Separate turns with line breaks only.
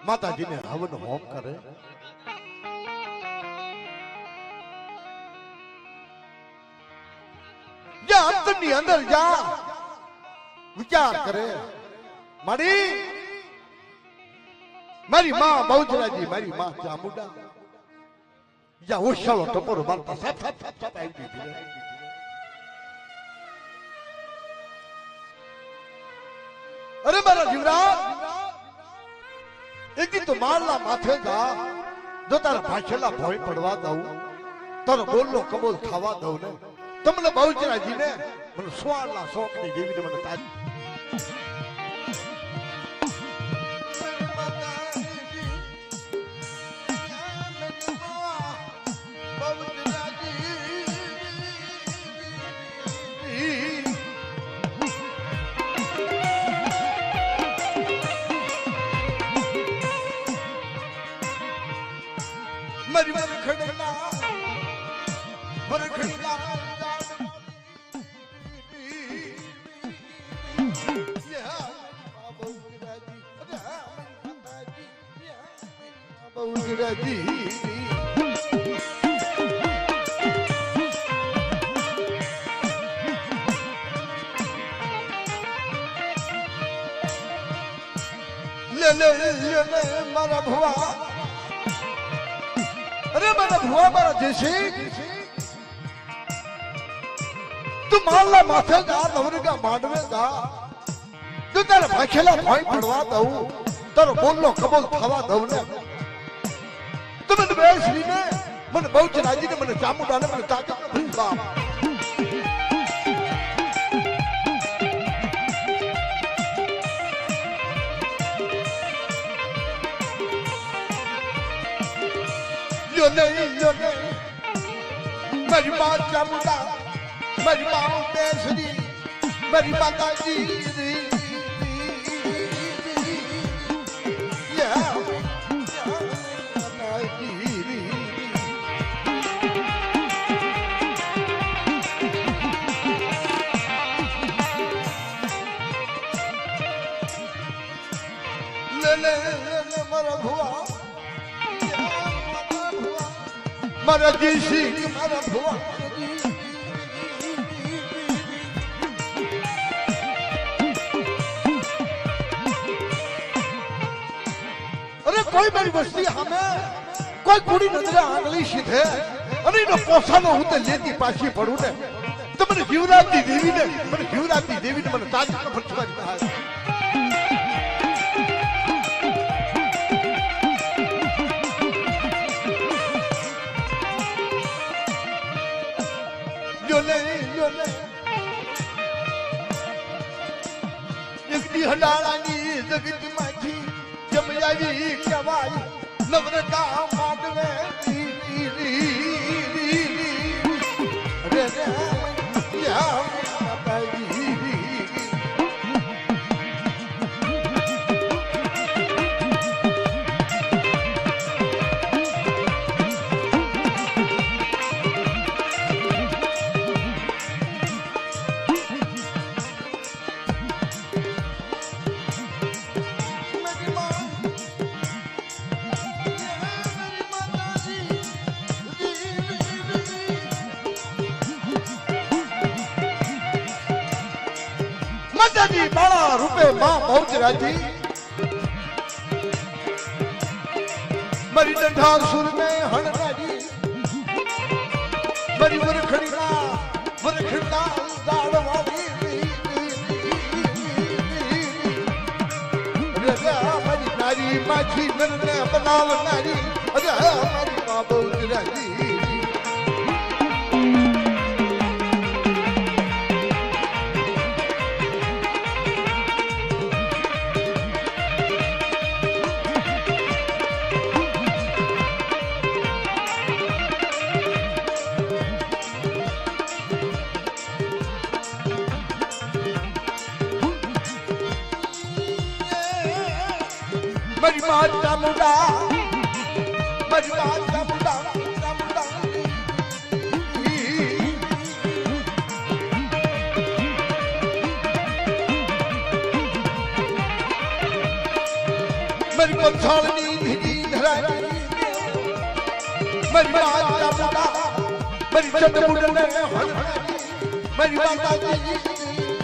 माताजी ने हवन होम करे। या अंतनी अंदर जा विचार करे। मारी मारी मां बहुचरा जी, मारी मां चामुंडा या वो शालो टपोरो मारता सब आई गई। अरे मारा जीवराज एक तो मारला माथे जा जो तारा भाषेला भोय पड़वा दऊ तारो बोलनो कबूल थावा दऊ ने तमने बहुचरा जी ने मन स्वाला शौक ने जेवी ने मन ताज मरी मरी खड़ना बहुचरा जी ले मारा भुआ। अरे मारा भुआ मारा जैसे तू मारला माथे जा लवरगा मांडवे जा तू तेरा भाखेला भाई पड़वा दऊ तेरा बोलनो कबूल थावा दऊ ने तुम ने बेसरी ने मन बहुचरा जी ने मन चामुंडा ने मन ताकत ने भूला। यो नहीं मेरी मां चामुंडा मेरी मां बेसरी मेरी माता जी मरा भुआ मरा जी सिंह मरा भुआ। अरे कोई मेरी बस्ती हमें कोई कुड़ी नजर आंगली सीधे अरे न पोसा न होते लेती पाशी पड़ू ने तो मैंने जीवराती देवी ने मैंने ताज का फटका दिया है। एकटी हडाळानी जगत माझी जमयावी कवाई नवरता माडवे रे रे या बाई जी बाला रुपए मां बहुचरा जी मरी डंडा सुर में हणना जी मरी वरखड़ीना दाड़वाली अरे मरी नारी माछी नरने बनाव नारी अरे हमारी मां बहुचरा जी मरी मां चामुंडा मरी मां चामुंडा मेरी पंचालनी भीगी धराई मेरी माता पिता मेरी चंद्रमुंड ने मेरी माता जी